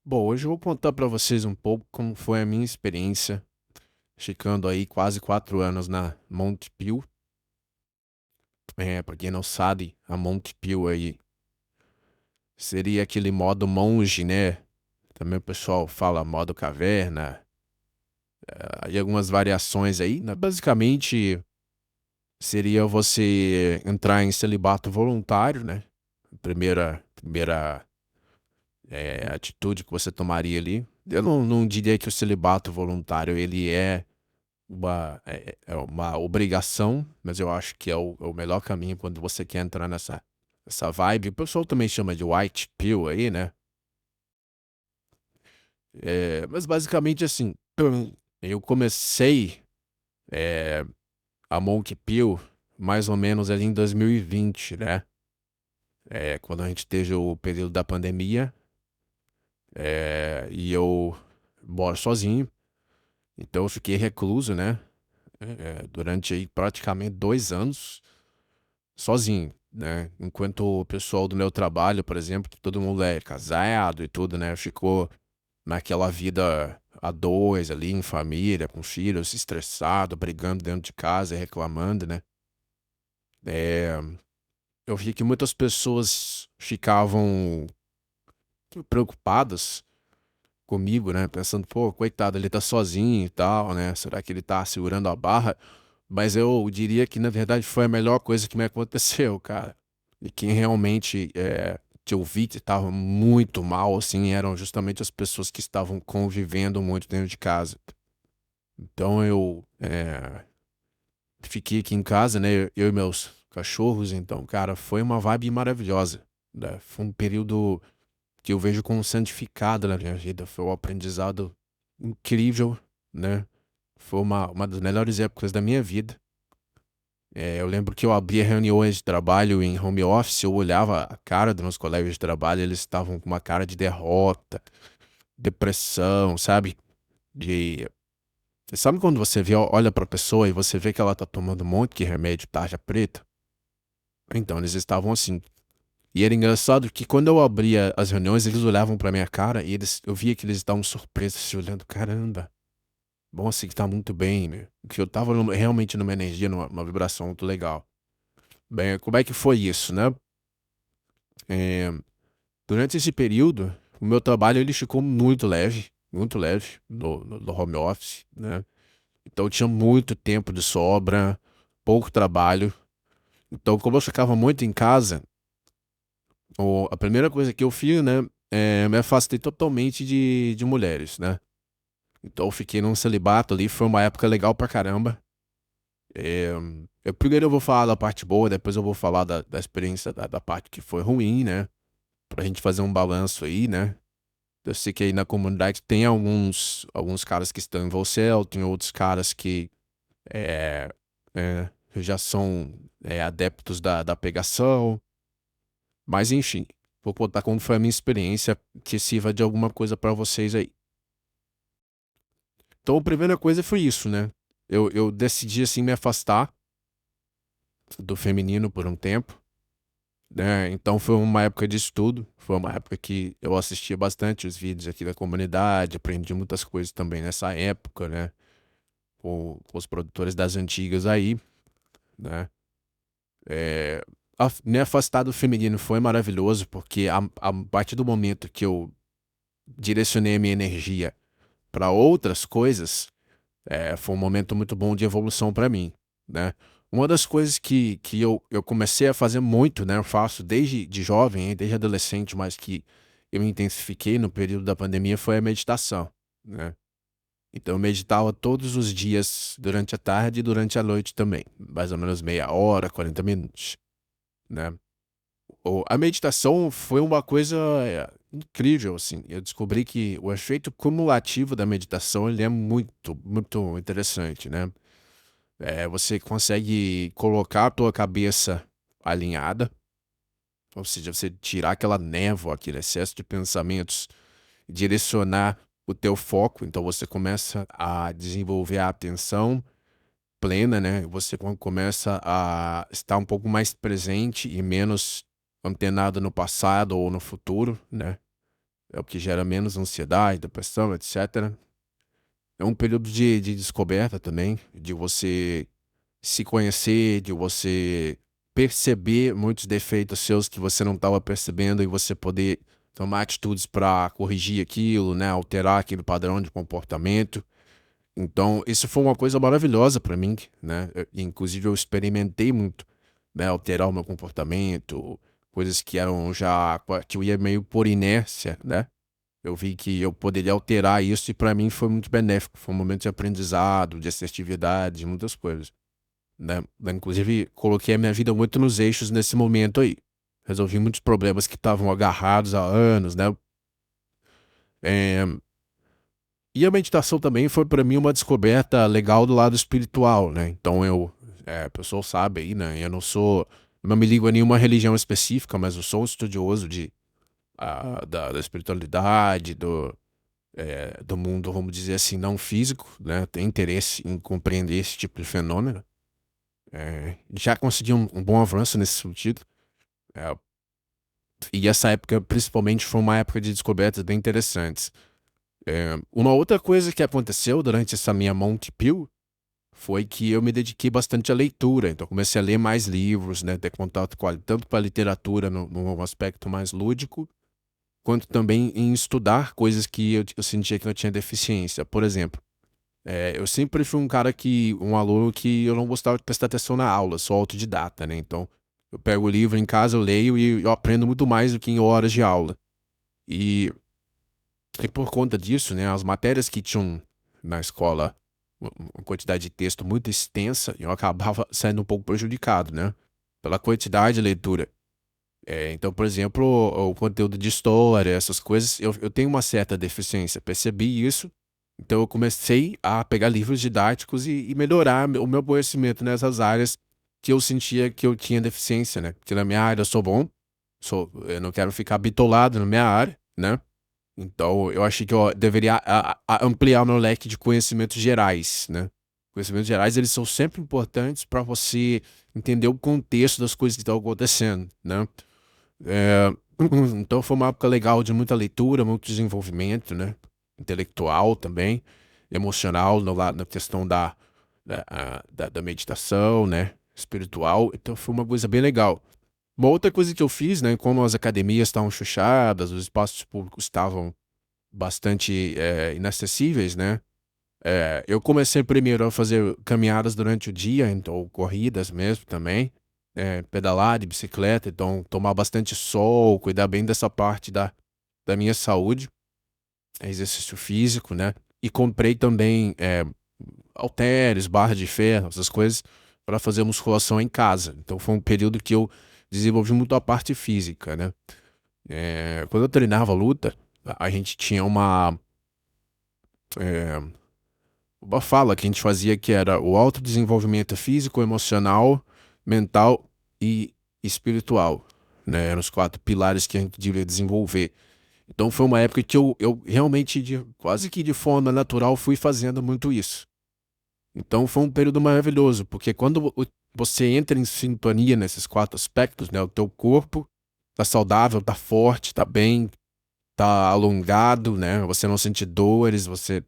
Bom, hoje eu vou contar para vocês um pouco como foi a minha experiência ficando aí quase 4 anos na Monte Pio. Para quem não sabe, a Monte Pio aí seria aquele modo monge, né? Também o pessoal fala modo caverna, e algumas variações aí, né? Basicamente seria você entrar em celibato voluntário, né? Primeira atitude que você tomaria ali. Eu não diria que o celibato voluntário ele é uma obrigação, mas eu acho que é o melhor caminho quando você quer entrar nessa vibe. O pessoal também chama de white pill aí, né? Mas basicamente assim, eu comecei é, a Monk Pill mais ou menos ali em 2020, né? Quando a gente teve o período da pandemia, e eu moro sozinho, então eu fiquei recluso, né? Durante aí praticamente 2 anos. Sozinho, né? Enquanto o pessoal do meu trabalho, por exemplo, que todo mundo é casado e tudo, né? Ficou naquela vida a dois ali, em família, com filhos, estressado, brigando dentro de casa e reclamando, né? É, eu vi que muitas pessoas ficavam preocupadas comigo, né? Pensando, pô, coitado, ele tá sozinho e tal, né? Será que ele tá segurando a barra? Mas eu diria que, na verdade, foi a melhor coisa que me aconteceu, cara. E quem realmente que eu vi que estava muito mal, assim, eram justamente as pessoas que estavam convivendo muito dentro de casa. Então eu fiquei aqui em casa, né? Eu e meus cachorros. Então, cara, foi uma vibe maravilhosa, né? Foi um período que eu vejo como santificado na minha vida. Foi um aprendizado incrível, né? Foi uma das melhores épocas da minha vida. Eu lembro que eu abria reuniões de trabalho em home office, eu olhava a cara dos meus colegas de trabalho, eles estavam com uma cara de derrota, depressão, sabe? De... Sabe quando você vê, olha pra pessoa e você vê que ela tá tomando um monte de remédio tarja preta? Então, eles estavam assim. E era engraçado que quando eu abria as reuniões, eles olhavam pra minha cara e eu via que eles estavam surpresos, se olhando, caramba, bom assim que tá muito bem, né? Que eu tava realmente numa energia, numa vibração muito legal. Bem, como é que foi isso, né? É, Durante esse período, o meu trabalho ele ficou muito leve no home office, né? Então eu tinha muito tempo de sobra, pouco trabalho. Então, como eu ficava muito em casa, a primeira coisa que eu fiz, né, me afastei totalmente de mulheres, né? Então eu fiquei num celibato ali, foi uma época legal pra caramba. É, primeiro eu vou falar da parte boa, depois eu vou falar da experiência da parte que foi ruim, né? Pra gente fazer um balanço aí, né? Eu sei que aí na comunidade tem alguns caras que estão em Volcel, tem outros caras que é, já são adeptos da pegação, mas enfim, vou contar como foi a minha experiência, que sirva de alguma coisa pra vocês aí. Então a primeira coisa foi isso, né? Eu decidi assim me afastar do feminino por um tempo, né? Então foi uma época de estudo, foi uma época que eu assistia bastante os vídeos aqui da comunidade, aprendi muitas coisas também nessa época, né? Com os produtores das antigas aí, né? É, Me afastar do feminino foi maravilhoso, porque a partir do momento que eu direcionei a minha energia para outras coisas, foi um momento muito bom de evolução para mim, né? Uma das coisas que eu comecei a fazer muito, né? Eu faço desde de jovem, hein, desde adolescente, mas que eu intensifiquei no período da pandemia foi a meditação, né? Então eu meditava todos os dias durante a tarde e durante a noite também, mais ou menos meia hora, 40 minutos, né? A meditação foi uma coisa incrível, assim. Eu descobri que o efeito cumulativo da meditação ele é muito, muito interessante, né? Você consegue colocar a tua cabeça alinhada, ou seja, você tirar aquela névoa, aquele excesso de pensamentos, direcionar o teu foco. Então você começa a desenvolver a atenção plena, né? Você começa a estar um pouco mais presente e menos antenado no passado ou no futuro, né? é o que gera menos ansiedade, depressão, etc. É um período de descoberta também, de você se conhecer, de você perceber muitos defeitos seus que você não estava percebendo e você poder tomar atitudes para corrigir aquilo, né, alterar aquele padrão de comportamento. Então, isso foi uma coisa maravilhosa para mim, né? Inclusive, eu experimentei muito, né, alterar o meu comportamento, coisas que eram já que eu ia meio por inércia, né? Eu vi que eu poderia alterar isso e para mim foi muito benéfico. Foi um momento de aprendizado, de assertividade, de muitas coisas, né? Inclusive, coloquei a minha vida muito nos eixos nesse momento aí. Resolvi muitos problemas que estavam agarrados há anos, né? Eh, E a meditação também foi para mim uma descoberta legal do lado espiritual, né? Então o pessoal sabe aí, né? Não me ligo a nenhuma religião específica, mas eu sou um estudioso da espiritualidade, do mundo, vamos dizer assim, não físico, né? Tenho interesse em compreender esse tipo de fenômeno. Já consegui um bom avanço nesse sentido. É, e essa época, principalmente, foi uma época de descobertas bem interessantes. Uma outra coisa que aconteceu durante essa minha Monte Pill foi que eu me dediquei bastante à leitura. Então, comecei a ler mais livros, né, ter contato tanto com a literatura num aspecto mais lúdico, quanto também em estudar coisas que eu sentia que eu tinha deficiência. Por exemplo, eu sempre fui um aluno que eu não gostava de prestar atenção na aula, sou autodidata, né? Então, eu pego o livro em casa, eu leio e eu aprendo muito mais do que em horas de aula. E E por conta disso, né, as matérias que tinham na escola uma quantidade de texto muito extensa, eu acabava sendo um pouco prejudicado, né, pela quantidade de leitura. Então, por exemplo, o conteúdo de história, essas coisas, eu tenho uma certa deficiência, percebi isso, então eu comecei a pegar livros didáticos e melhorar o meu conhecimento nessas áreas que eu sentia que eu tinha deficiência, né, porque na minha área eu sou bom, eu não quero ficar bitolado na minha área, né, então, eu achei que eu deveria ampliar o meu leque de conhecimentos gerais, né? Conhecimentos gerais, eles são sempre importantes para você entender o contexto das coisas que estão acontecendo, né? É, então, foi uma época legal de muita leitura, muito desenvolvimento, né? Intelectual também, emocional, na questão da meditação, né? Espiritual. Então, foi uma coisa bem legal. Uma outra coisa que eu fiz, né? Como as academias estavam fechadas, os espaços públicos estavam bastante inacessíveis, né? Eu comecei primeiro a fazer caminhadas durante o dia, então corridas mesmo também, pedalar de bicicleta, então tomar bastante sol, cuidar bem dessa parte da minha saúde, exercício físico, né? E comprei também halteres, barra de ferro, essas coisas, para fazer musculação em casa. Então foi um período que eu desenvolvi muito a parte física, né? Quando eu treinava luta, a gente tinha é, uma fala que a gente fazia que era o autodesenvolvimento físico, emocional, mental e espiritual, né? Eram os 4 pilares que a gente devia desenvolver. Então foi uma época que eu realmente, quase que de forma natural, fui fazendo muito isso. Então foi um período maravilhoso, porque quando você entra em sintonia nesses 4 aspectos, né? O teu corpo tá saudável, tá forte, tá bem, tá alongado, né? Você não sente dores, você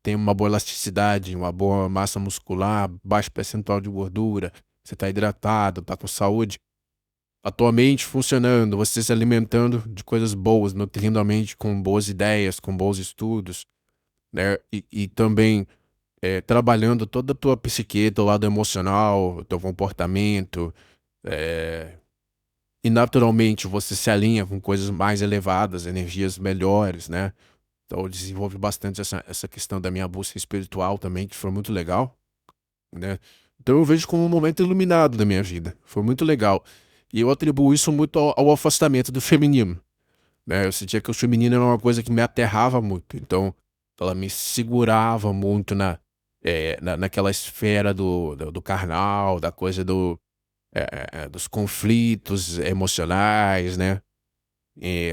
tem uma boa elasticidade, uma boa massa muscular, baixo percentual de gordura, você está hidratado, está com saúde, a tua mente funcionando, você se alimentando de coisas boas, nutrindo a mente com boas ideias, com bons estudos, né? E também trabalhando toda a tua psique, teu lado emocional, teu comportamento, é, e naturalmente você se alinha com coisas mais elevadas, energias melhores, né? Então eu desenvolvi bastante essa questão da minha busca espiritual também, que foi muito legal, né? Então eu vejo como um momento iluminado da minha vida. Foi muito legal. E eu atribuo isso muito ao afastamento do feminino, né? Eu sentia que o feminino era uma coisa que me aterrava muito. Então ela me segurava muito naquela esfera do carnal, da coisa dos conflitos emocionais, né? E,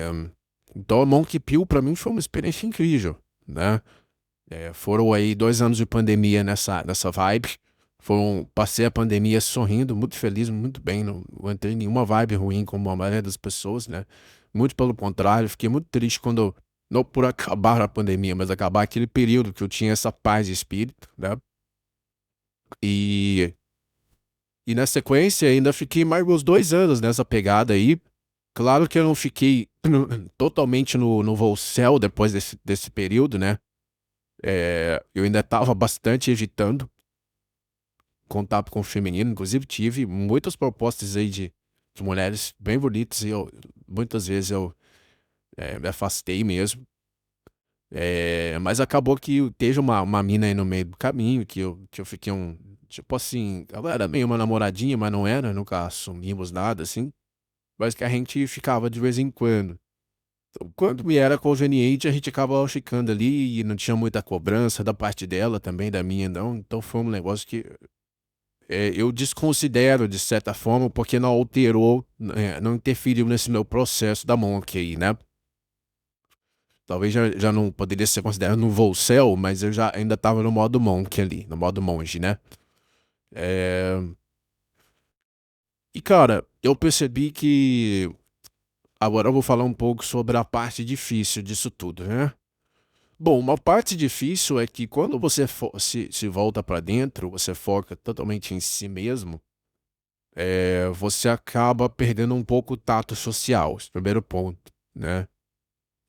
então, a Monkey Pill pra mim foi uma experiência incrível, né? Foram aí 2 anos de pandemia nessa vibe. Passei a pandemia sorrindo, muito feliz, muito bem. Não entrei em nenhuma vibe ruim como a maioria das pessoas, né? Muito pelo contrário, fiquei muito triste quando não por acabar a pandemia, mas acabar aquele período que eu tinha essa paz de espírito, né? E, e na sequência ainda fiquei mais uns 2 anos nessa pegada aí. Claro que eu não fiquei totalmente no voo céu depois desse período, né? Eu ainda estava bastante evitando contato com o feminino. Inclusive, tive muitas propostas aí de mulheres bem bonitas e muitas vezes eu me afastei mesmo. Mas acabou que teve uma mina aí no meio do caminho que eu fiquei um. Tipo assim, ela era meio uma namoradinha, mas não era, nunca assumimos nada assim. Mas que a gente ficava de vez em quando. Então, quando me era conveniente, a gente acabava ficando ali e não tinha muita cobrança da parte dela também, da minha não. Então foi um negócio que eu desconsidero de certa forma, porque não alterou, não interferiu nesse meu processo da Monk aí, né? Talvez já não poderia ser considerado no voo céu, mas eu já ainda estava no modo Monk ali, no modo monge, né? É, E cara, eu percebi que. Agora eu vou falar um pouco sobre a parte difícil disso tudo, né? Bom, uma parte difícil é que quando você se volta pra dentro, você foca totalmente em si mesmo, você acaba perdendo um pouco o tato social, esse é o primeiro ponto, né?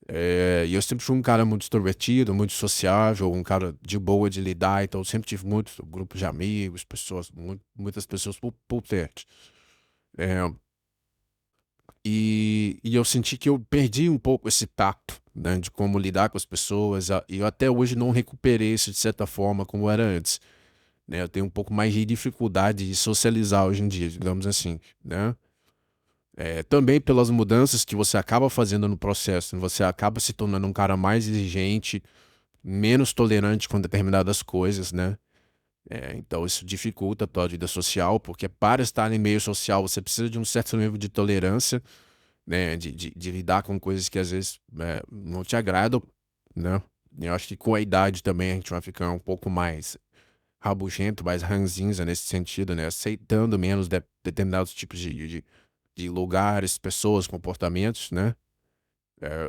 E eu sempre fui um cara muito extrovertido, muito sociável, um cara de boa de lidar, então eu sempre tive muitos grupos de amigos, pessoas, muitas pessoas por perto. É, e eu senti que eu perdi um pouco esse tato, né, de como lidar com as pessoas, e eu até hoje não recuperei isso de certa forma como era antes, né? Eu tenho um pouco mais de dificuldade de socializar hoje em dia, digamos assim, né? Também pelas mudanças que você acaba fazendo no processo, né? Você acaba se tornando um cara mais exigente, menos tolerante com determinadas coisas, né? Então isso dificulta a tua vida social, porque para estar em meio social você precisa de um certo nível de tolerância, né? De lidar com coisas que às vezes não te agradam, né? Eu acho que com a idade também a gente vai ficando um pouco mais rabugento, mais ranzinza nesse sentido, né? Aceitando menos determinados tipos de lugares, pessoas, comportamentos, né?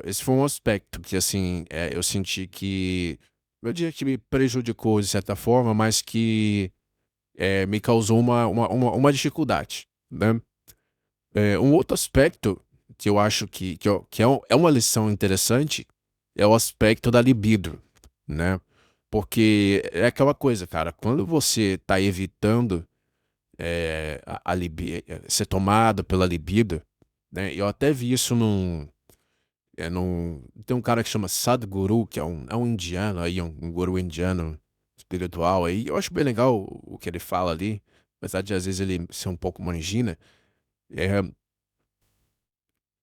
Esse foi um aspecto que, assim, eu senti que, eu diria que me prejudicou de certa forma, mas que me causou uma dificuldade, né? Um outro aspecto que eu acho que é uma lição interessante é o aspecto da libido, né? Porque é aquela coisa, cara, quando você tá evitando ser tomado pela libido, né? Eu até vi isso tem um cara que chama Sadhguru, que é um indiano aí, um guru indiano espiritual aí. Eu acho bem legal o que ele fala ali, apesar de às vezes ele ser um pouco mangina. É,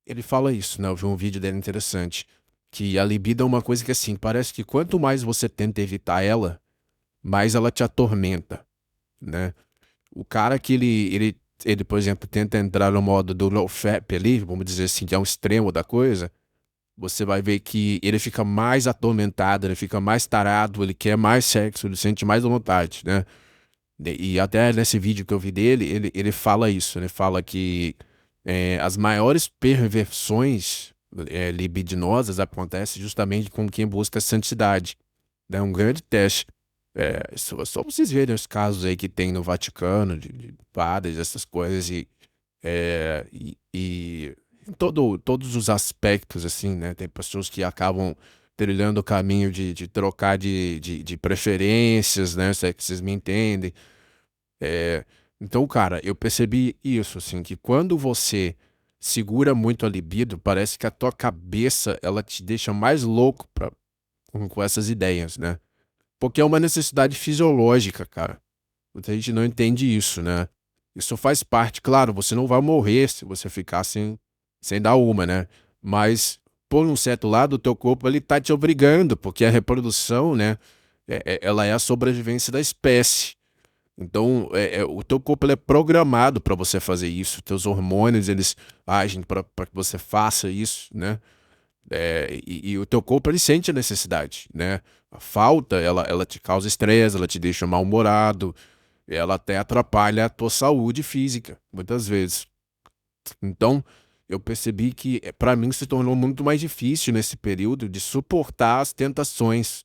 ele fala isso, né? Eu vi um vídeo dele interessante, que a libido é uma coisa que assim, parece que quanto mais você tenta evitar ela, mais ela te atormenta, né? O cara que ele, por exemplo, tenta entrar no modo do low fap ali, vamos dizer assim, que é um extremo da coisa, você vai ver que ele fica mais atormentado, ele fica mais tarado, ele quer mais sexo, ele sente mais vontade, né? E até nesse vídeo que eu vi dele, ele fala isso, ele fala que as maiores perversões libidinosas acontecem justamente com quem busca santidade. É um grande teste. Só vocês verem os casos aí que tem no Vaticano, de padres, essas coisas, e em todos os aspectos, assim, né? Tem pessoas que acabam trilhando o caminho de trocar de preferências, né? Se é que vocês me entendem. É, então, cara, eu percebi isso, assim, que quando você segura muito a libido, parece que a tua cabeça, ela te deixa mais louco com essas ideias, né? Porque é uma necessidade fisiológica, cara. Muita gente não entende isso, né? Isso faz parte, claro, você não vai morrer se você ficar sem dar uma, né? Mas, por um certo lado, o teu corpo, ele tá te obrigando, porque a reprodução, né? Ela é a sobrevivência da espécie. Então, o teu corpo ele é programado para você fazer isso. Teus hormônios, eles agem para que você faça isso, né? E o teu corpo, ele sente a necessidade, né? A falta, ela te causa estresse, ela te deixa mal-humorado, ela até atrapalha a tua saúde física, muitas vezes. Então, eu percebi que para mim se tornou muito mais difícil nesse período de suportar as tentações,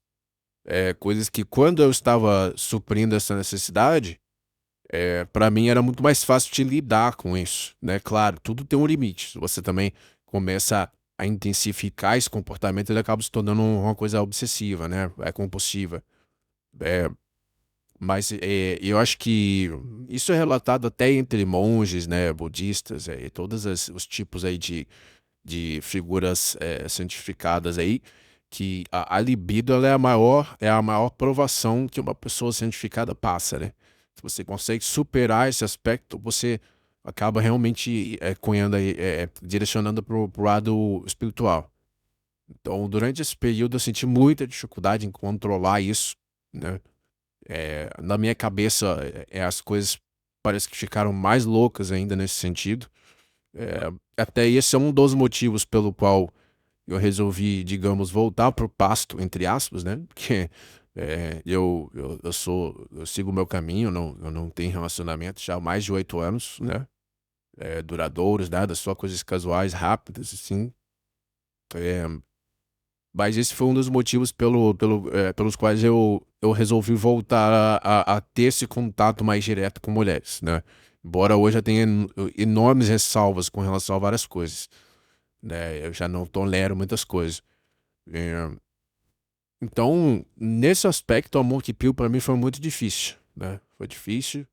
coisas que quando eu estava suprindo essa necessidade, para mim era muito mais fácil de lidar com isso, né? Claro, tudo tem um limite. Se você também começa a intensificar esse comportamento, ele acaba se tornando uma coisa obsessiva, né? É compulsiva. É, mas eu acho que isso é relatado até entre monges, né, budistas, e todos os tipos aí de figuras santificadas aí, que a libido ela é a maior provação que uma pessoa santificada passa, né? Se você consegue superar esse aspecto, você acaba realmente cunhando aí, direcionando pro lado espiritual. Então, durante esse período, eu senti muita dificuldade em controlar isso, né? Na minha cabeça, as coisas parece que ficaram mais loucas ainda nesse sentido. Até esse é um dos motivos pelo qual eu resolvi, digamos, voltar pro pasto, entre aspas, né? Porque eu sigo o meu caminho, eu não tenho relacionamento já há mais de 8 anos, né? Duradouros, nada, só coisas casuais, rápidas, assim. É, mas esse foi um dos motivos pelos quais eu resolvi voltar a ter esse contato mais direto com mulheres, né? Embora hoje eu tenha enormes ressalvas com relação a várias coisas, né? Eu já não tolero muitas coisas. É, então, nesse aspecto, o amor que piu pra mim foi muito difícil, né? Foi difícil,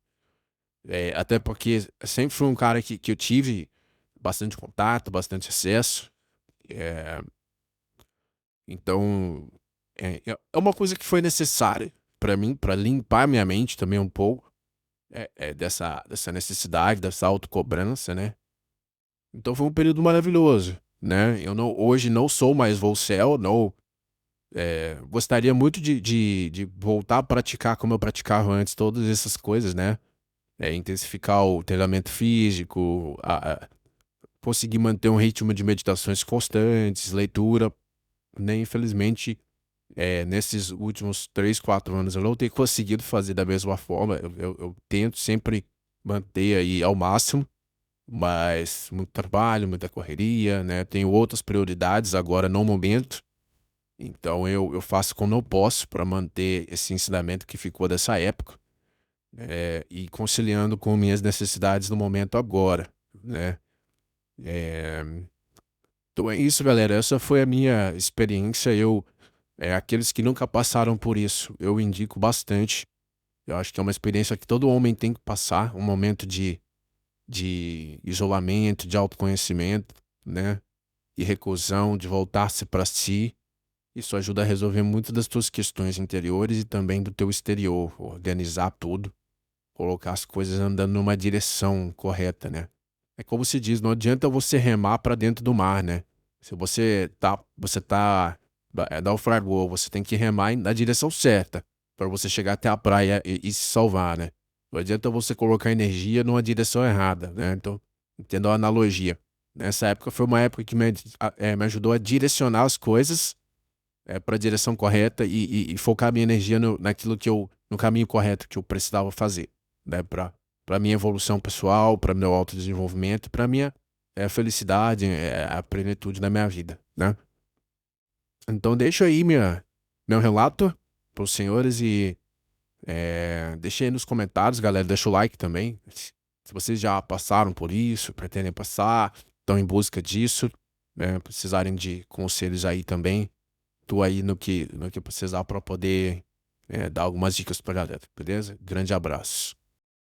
até porque sempre fui um cara que eu tive bastante contato, bastante acesso. É, então, é uma coisa que foi necessária pra mim, pra limpar minha mente também um pouco, dessa necessidade, dessa autocobrança, né? Então foi um período maravilhoso, né? Eu não, hoje não sou mais Volcel, não. Gostaria muito de voltar a praticar como eu praticava antes, todas essas coisas, né? Intensificar o treinamento físico, conseguir manter um ritmo de meditações constantes, leitura, né? Infelizmente, nesses últimos 3, 4 anos eu não tenho conseguido fazer da mesma forma. Eu tento sempre manter aí ao máximo, mas muito trabalho, muita correria, né? Tenho outras prioridades agora no momento. Então eu faço como eu posso para manter esse ensinamento que ficou dessa época, e conciliando com minhas necessidades no momento agora, né? É, então é isso, galera. Essa foi a minha experiência. Aqueles que nunca passaram por isso, eu indico bastante. Eu acho que é uma experiência que todo homem tem que passar, um momento de isolamento, de autoconhecimento, né? E reclusão, de voltar-se para si. Isso ajuda a resolver muitas das tuas questões interiores e também do teu exterior, organizar tudo, colocar as coisas andando numa direção correta, né? É como se diz, não adianta você remar para dentro do mar, né? Se você tá naufragou, você tem que remar na direção certa para você chegar até a praia e se salvar, né? Não adianta você colocar energia numa direção errada, né? Então, entendeu a analogia? Nessa época foi uma época que me ajudou a direcionar as coisas para a direção correta e focar minha energia naquilo no caminho correto que eu precisava fazer, né? Para minha evolução pessoal, para meu autodesenvolvimento, para minha felicidade, a plenitude da minha vida, né? Então deixa aí meu relato para os senhores e deixa aí nos comentários, galera. Deixa o like também. Se vocês já passaram por isso, pretendem passar, estão em busca disso, né? Precisarem de conselhos aí também. Tô aí no que precisar para poder dar algumas dicas pra galera, beleza? Grande abraço.